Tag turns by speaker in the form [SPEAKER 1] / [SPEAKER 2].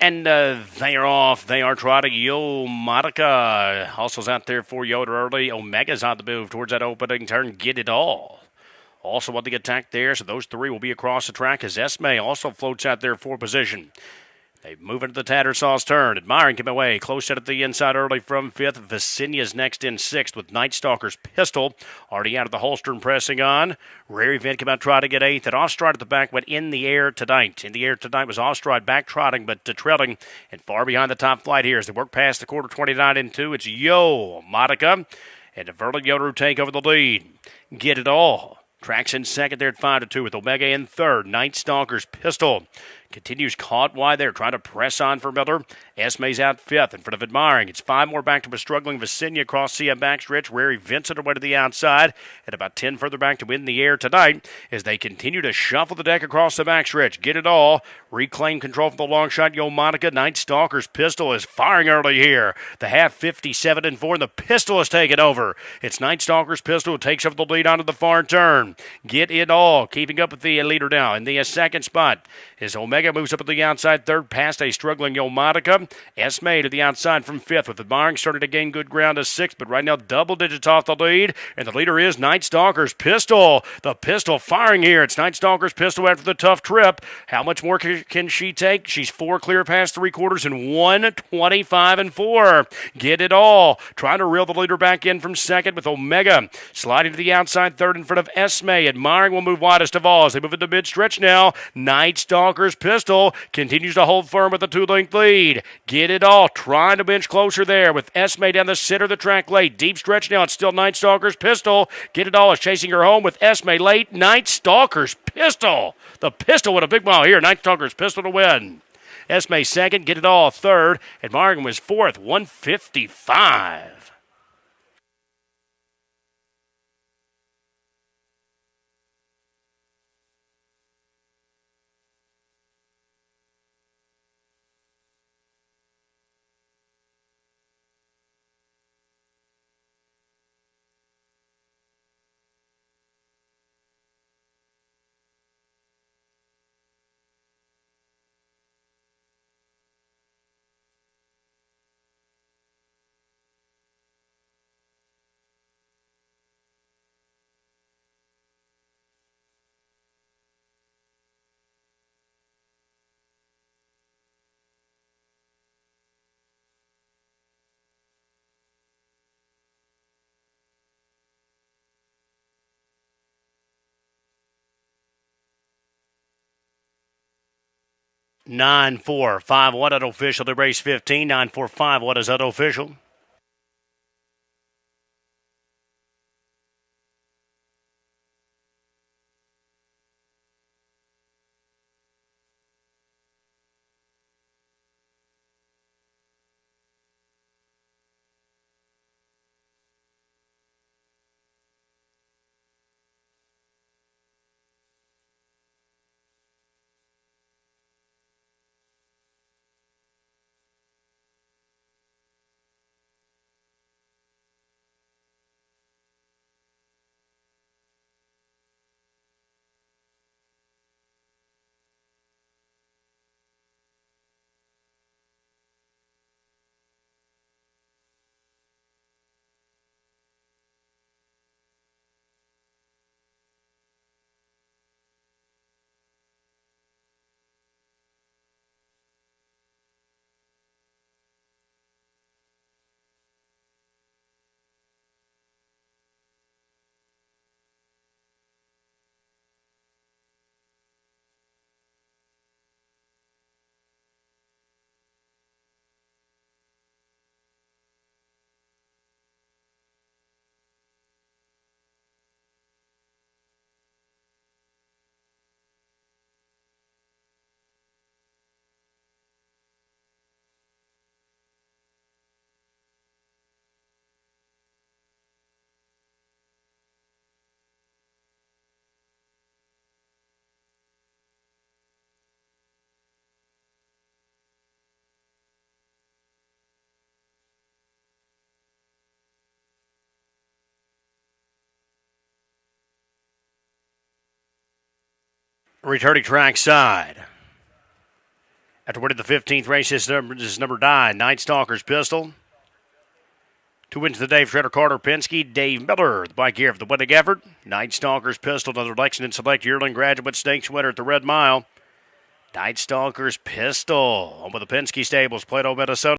[SPEAKER 1] And they are off. They are trotting. Yo Monica hustles out there for Yoder early. Omega's on the move towards that opening turn. Get it all. Also on the attack there, so those three will be across the track as Esme also floats out there for position. They move into the Tattersaw's turn. Admiring him away. Close at the inside early from fifth. Vicinia's next in sixth with Kngtstlkrs Pistol already out of the holster and pressing on. Rare Event came out trotting at eighth. And Off-Stride at the back went in the air tonight. In the air tonight was Off-Stride back trotting but trailing and far behind the top flight here as they work past the quarter 29 and 2. It's Yo Monica and Verlin Yoder take over the lead. Get it all. Tracks in second there at 5-2 with Omega in third. Kngtstlkrs Pistol continues caught wide there, trying to press on for Miller. Esme's out fifth in front of Admiring. It's five more back to a struggling Vicinia across CM backstretch. Rary Vincent away to the outside, and about 10 further back to win the air tonight as they continue to shuffle the deck across the backstretch. Get it all. Reclaim control for the long shot. Yo Monica. Kngtstlkrs Pistol is firing early here. The half 57 and 4, and the Pistol is taking over. It's Kngtstlkrs Pistol who takes over the lead onto the far turn. Get it all. Keeping up with the leader now in the second spot is Omega moves up to the outside third past a struggling Yo Monica. Esme to the outside from fifth with Admiring starting to gain good ground to sixth, but right now double digits off the lead, and the leader is Kngtstlkrs Pistol. The Pistol firing here. It's Kngtstlkrs Pistol after the tough trip. How much more can she take? She's four clear past three quarters and 1:25 and 4. Get it all. Trying to reel the leader back in from second with Omega sliding to the outside third in front of Esme. Admiring will move widest of all as they move into mid-stretch now. Kngtstlkrs Pistol continues to hold firm with a two-length lead. Get it all. Trying to bench closer there with Esme down the center of the track late. Deep stretch now. It's still Kngtstlkrs Pistol. Get it all is chasing her home with Esme late. Kngtstlkrs Pistol. The Pistol with a big mile here. Kngtstlkrs Pistol to win. Esme second. Get it all third. Admiring was fourth. 155. Nine four five. What unofficial to race 15. 945. What is unofficial? Returning track side. After winning the 15th race, this is number 9, Kngtstlkrs Pistol. 2 wins the Dave Shredder Carter Penske. Dave Miller, the bike here for the winning effort. Kngtstlkrs Pistol, another Lexington Select Yearling Graduate Stakes winner at the Red Mile. Kngtstlkrs Pistol, on with the Penske Stables, Plato, Minnesota.